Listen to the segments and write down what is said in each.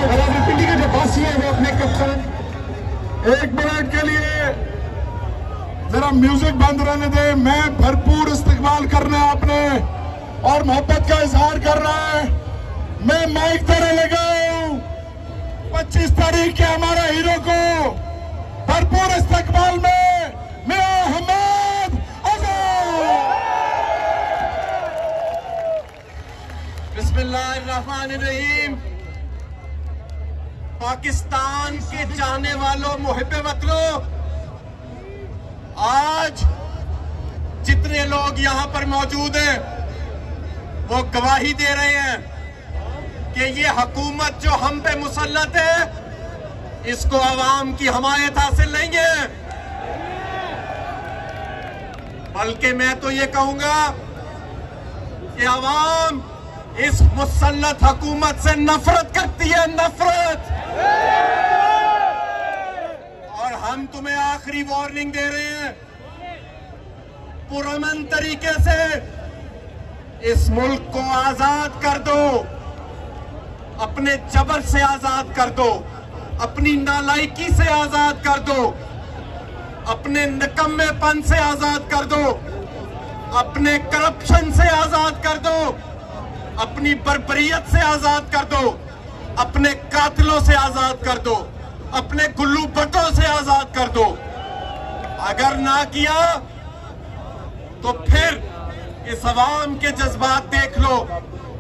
रावलपिंडी के जो बासी है वो अपने कप्तान, 1 मिनट के लिए जरा म्यूजिक बंद रहने दे। मैं भरपूर इस्तकबाल करना है आपने और मोहब्बत का इजहार कर रहा है। मैं माइक देने लगा हूं 25 तारीख के हमारे हीरो को भरपूर इस्तकबाल में मियां हम्मद आजाद। बिस्मिल्लाहिर्रहमानिर्रहीम। पाकिस्तान के चाहने वालों, मुहिब्बे वतनों, आज जितने लोग यहां पर मौजूद हैं वो गवाही दे रहे हैं कि ये हुकूमत जो हम पे मुसल्लत है इसको अवाम की हमायत हासिल नहीं है। बल्कि मैं तो ये कहूंगा कि अवाम इस मुसल्लत हुकूमत से नफरत करती है, नफरत। और हम तुम्हें आखिरी वार्निंग दे रहे हैं, पुरअमन तरीके से इस मुल्क को आजाद कर दो, अपने जबर से आजाद कर दो, अपनी नालायकी से आजाद कर दो, अपने निकम्मेपन से आजाद कर दो, अपने करप्शन से आजाद कर दो, अपनी बर्बरियत से आजाद कर दो, अपने कातिलों से आजाद कर दो, अपने गुल्लू भट्टों से आजाद कर दो। अगर ना किया तो फिर इस अवाम के जज्बात देख लो,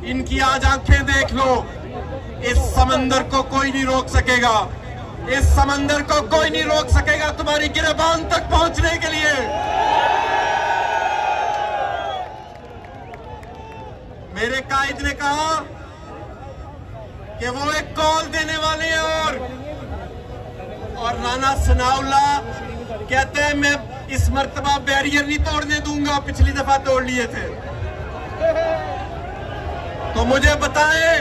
इनकी आज आंखें देख लो। इस समंदर को कोई नहीं रोक सकेगा, इस समंदर को कोई नहीं रोक सकेगा तुम्हारी गिरबान तक पहुंचने के लिए। मेरे कायद ने कहा कि वो एक कॉल देने वाले हैं और राना सनाउल्लाह कहते हैं मैं इस मर्तबा बैरियर नहीं तोड़ने दूंगा, पिछली दफा तोड़ लिए थे। तो मुझे बताएं,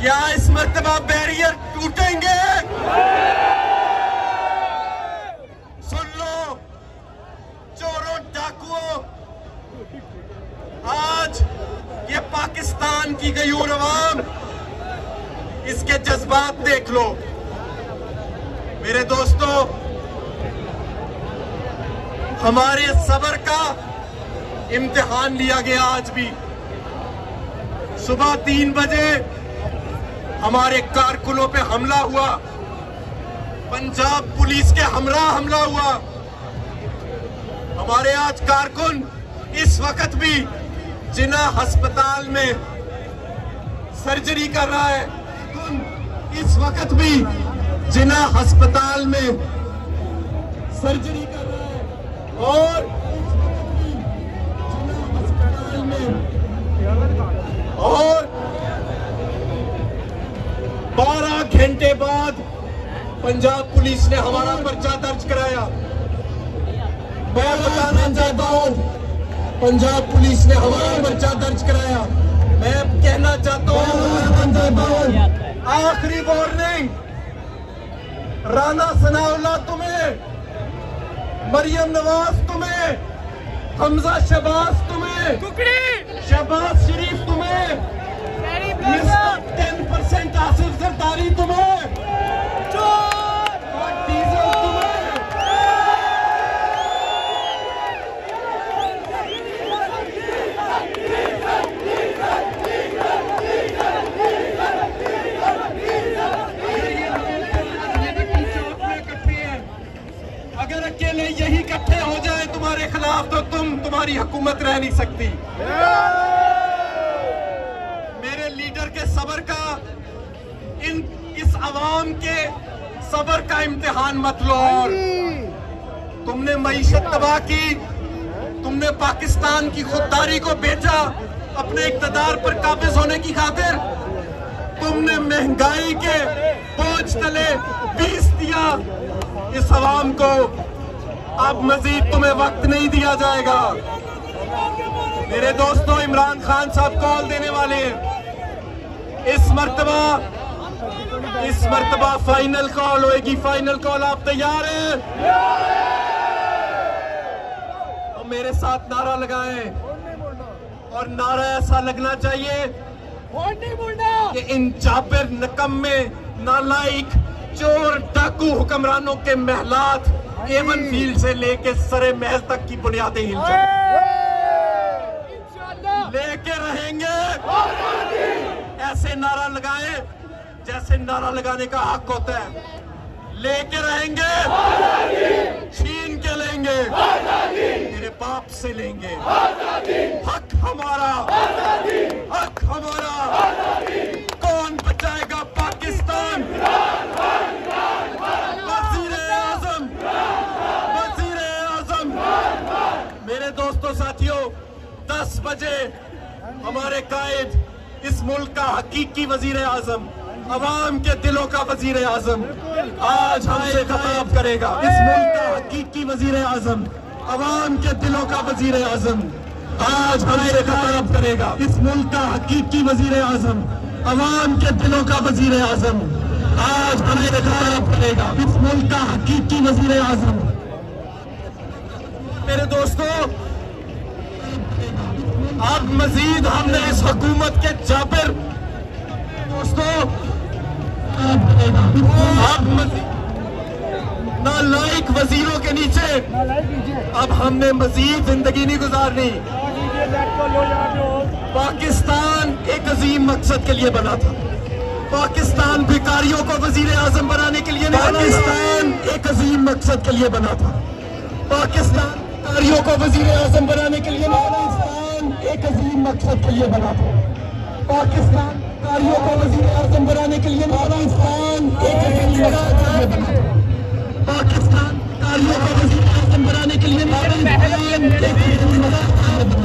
क्या इस मर्तबा बैरियर टूटेंगे? सुन लो चोरों, डाकुओं, आज ये पाकिस्तान की गयूर अवाम, इसके जज्बात देख लो। मेरे दोस्तों, हमारे सब्र का इम्तिहान लिया गया। आज भी सुबह 3 बजे हमारे कारकुनों पे हमला हुआ, पंजाब पुलिस के हमरा हमला हुआ। हमारे आज कारकुन इस वक्त भी जिना अस्पताल में सर्जरी कर रहा है, इस वक्त भी जिना अस्पताल में सर्जरी कर रहा है और जिना अस्पताल में और 12 घंटे बाद पंजाब पुलिस ने हमारा पर्चा दर्ज कराया। मैं बताना चाहता हूं, पंजाब पुलिस ने हमारा पर्चा दर्ज कराया। मैं कहना चाहता हूं, आखिरी वार्निंग, राना सनाउल्लाह तुम्हें, मरियम नवाज तुम्हें, हमजा शहबाज तुम्हें, शहबाज शरीफ तुम्हें, 10% आसिफ जरदारी तुम्हें, और डीजल तुम्हें। अगर अकेले यही इकट्ठे हो जाए तुम्हारे खिलाफ तो तुम्हारी हुकूमत रह नहीं सकती। मेरे लीडर के सब्र का, इस अवाम के सब्र का इम्तिहान मत लो। और तुमने मईशत तबाह की, तुमने पाकिस्तान की खुददारी को बेचा अपने इक़्तिदार पर काबिज होने की खातिर। तुमने महंगाई के बोझ तले पीस दिया इस अवाम को। अब मजीद तुम्हें वक्त नहीं दिया जाएगा। मेरे दोस्तों, इमरान खान साहब कॉल देने वाले हैं। इस मर्तबा फाइनल कॉल होएगी, फाइनल कॉल। आप तैयार हैं? और मेरे साथ नारा लगाएं, और नारा ऐसा लगना चाहिए कि इन जाबिर निकम्मे नालायक चोर डाकू हुक्मरानों के महलात एवन फील्ड से लेके सरे महल तक की बुनियादें हिल जाएं। लेके रहेंगे, ऐसे नारा लगाए जैसे नारा लगाने का हक होता है। लेके रहेंगे, छीन के लेंगे, मेरे बाप से लेंगे। हक हमारा, हक हमारा। कौन बचाएगा पाकिस्तान? वजीर आजम, वजीर आजम। मेरे दोस्तों साथियों, 10 बजे हमारे कायद इस मुल्क का हकीकी वजीर आजम, अवाम के दिलों का वजीर आजम आज हमसे खिताब करेगा। इस मुल्क का हकीकी वजीर आजम, अवाम के दिलों का वजीर आजम आज हमसे खिताब करेगा। इस मुल्क का हकीकी वजीर आजम, अवाम के दिलों का वजीर आजम आज हमसे खिताब करेगा। इस मुल्क का हकीकी वजीर आजम। मेरे दोस्तों, अब मजीद हमने इस हुकूमत के जाबिर दोस्तों अब नालायक वजीरों के नीचे अब हमने मजीद जिंदगी नहीं गुजारनी। पाकिस्तान एक अजीम मकसद के लिए बना था। पाकिस्तान भिखारियों को वजीर आजम बनाने के लिए नहीं, पाकिस्तान एक अजीम मकसद के लिए बना था। पाकिस्तान भिखारियों को वजीर आजम बनाने के लिए, पाकिस्तान एक अजीम मकसद के लिए बना था। पाकिस्तान भिखारियों को वजीर आजम बनाने के लिए, पाकिस्तान एक अजीम मकसद के लिए बना था। पाकिस्तान भिखारियों को वजीर आजम बनाने के लिए, पाकिस्तान एक अजीम मकसद के लिए बना था।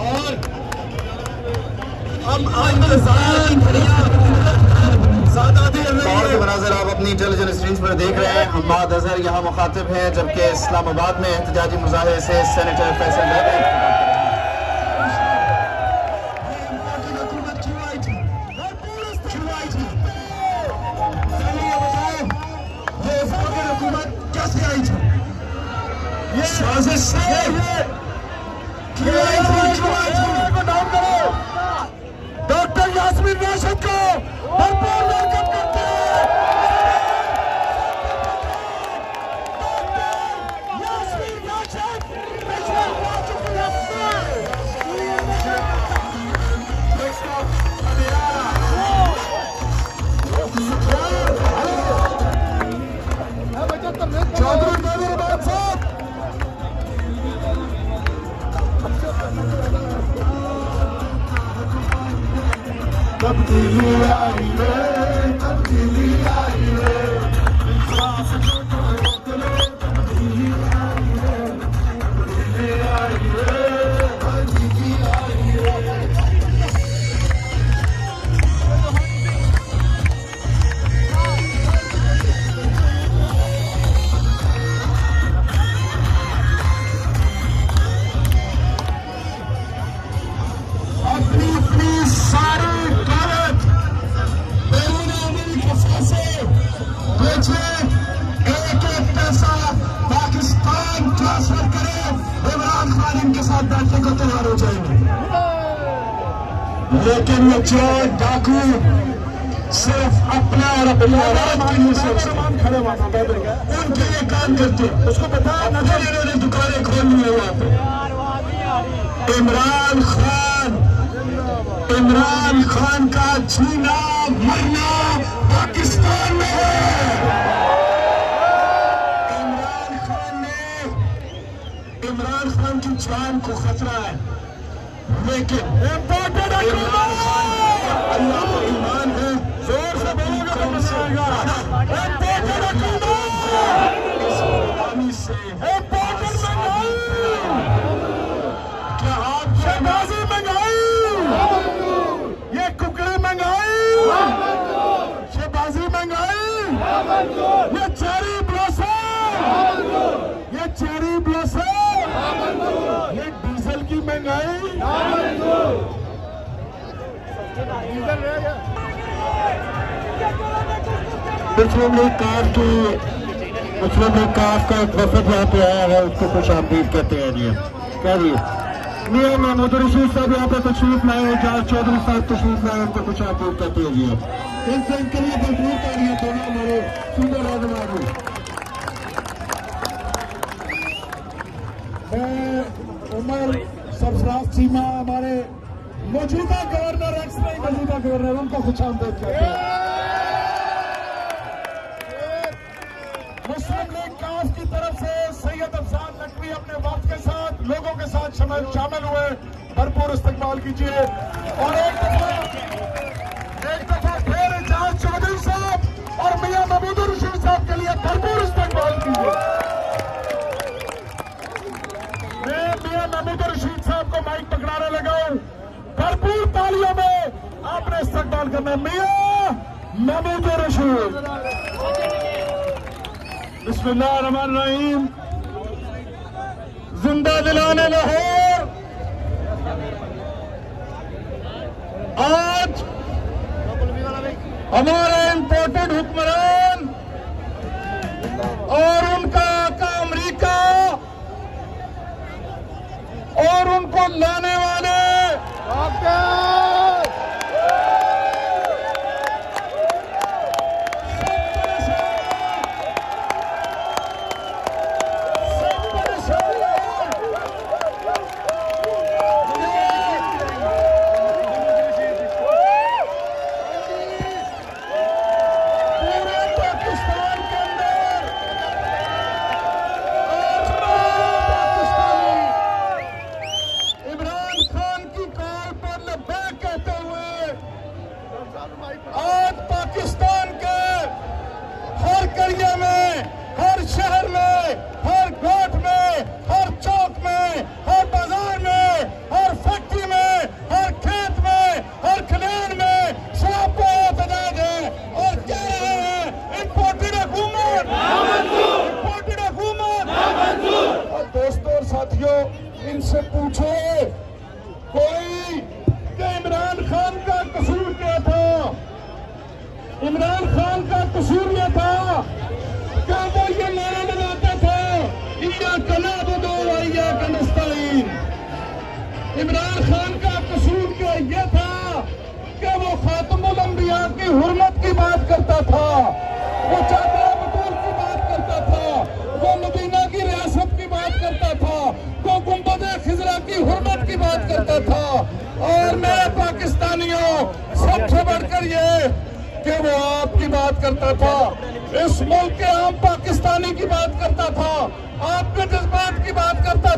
और हम ज्यादा देर नहीं, मनाज़िर आप अपनी टेलीविजन स्क्रीन पर देख रहे हैं। हम्माद अजहर यहाँ मुखातिब हैं, जबकि इस्लामाबाद में एहतजाजी मुजाहिरे से सेनेटर फैसल हुकूमत कैसे आई थी? ये साजिश से नाम करो डॉक्टर यास्मीन राशिद को भरपूर वेलकम करते हैं। डॉक्टर यास्मीन राशिद चौधरी नजरुद्दीन साहब तब्दीली आई रे, तब्दीली आई रे, तब्दीली आई रे, तब्दीली आई रे, तब्दीली आई रे। अपनी अपनी सारी एक एक पैसा पाकिस्तान ट्रांसफर करे, इमरान खान इनके साथ बैठने को तैयार हो जाएंगे। लेकिन ये चोर डाकू सिर्फ अपना और अपने उनके लिए काम करते, उसको पता नजर इन्होंने दुकानें खोल ली है वहां पे। इमरान खान का जीना मरना पाकिस्तान में है। इमरान खान की जान को खतरा है, लेकिन इमरान खान अल्लाह को ईमान है। जोर से बोलोगे तो मजा आएगा। इस गुलामी से क्या आप शहबाजी मंगाई, ये कुकड़ी मंगाई, शहबाजी मंगाई, ये चेरी ब्लॉसम, ये चेरी ब्लॉसम, ये डीजल की महंगाई। मुस्लिम लीग काफ का एक वफद यहाँ पे आया है, उसको खुश आमदीद कहते हैं। जी क्या जी मियां महमूद रशीद साहब यहाँ पे तशरीफ लाए, एजाज चौधरी साहब तशरीफ लाए, उनको कुछ आप बोल करते होगी। इनसे इनके लिए भरपूर तालियां दोनों हमारे सुंदर रहनुमा को। मैं उमर सरफराज चीमा, हमारे मौजूदा गवर्नर, एक्स नहीं मौजूदा गवर्नर, उनको खुश आमदीद कहते हैं। मुस्लिम लीग काफ की तरफ से सैयद अफजाल नकवी अपने वक्त के साथ लोगों के साथ शामिल हुए, भरपूर इस्तकबाल कीजिए। और एक दफा फिर एजाज चौधरी साहब और मियां महमूद रशीद साहब के लिए भरपूर इस्तकबाल कीजिए। मैं मियां महमूद रशीद साहब को माइक पकड़ाने लगा हूं, भरपूर तालियों में आपने इस्तकबाल करना है। मियां महमूद रशीद। बिस्मिल्लाहिर्रहमानिर्रहीम। जिंदा दिलाने लाहौर। आज हमारे इंपोर्टेड हुक्मरान और उनका आका अमेरिका और उनको लाने वाले आज पाकिस्तान के हर करिए में, हर शहर में, हर गोठ में, हर चौक में, हर बाजार में, हर फैक्ट्री में, हर खेत में, हर खलिहान में शराब को एतजाज है और कह रहे हैं इंपोर्टेड हुकूमत, इंपोर्टेड हुकूमत। और दोस्तों और साथियों, इनसे पूछो कोई कि इमरान खान का कसूर क्या था। इमरान खान का कसूर यह था कि वो ये नारा लगाता था इय्याका नअबुदु व इय्याका नस्तईन। इमरान खान का कसूर क्या यह था कि वो खातमुल अंबिया की हुर्मत की बात करता था, वो चादर बतूल की बात करता था, वो मदीना की रियासत की बात करता था, वो गुंबद खिजरा की हुर्मत की बात करता था। और मैं पाकिस्तानियों सबसे बढ़कर ये कि वो आपकी बात करता था, इस मुल्क के आम पाकिस्तानी की बात करता था, आपके जज्बात की बात करता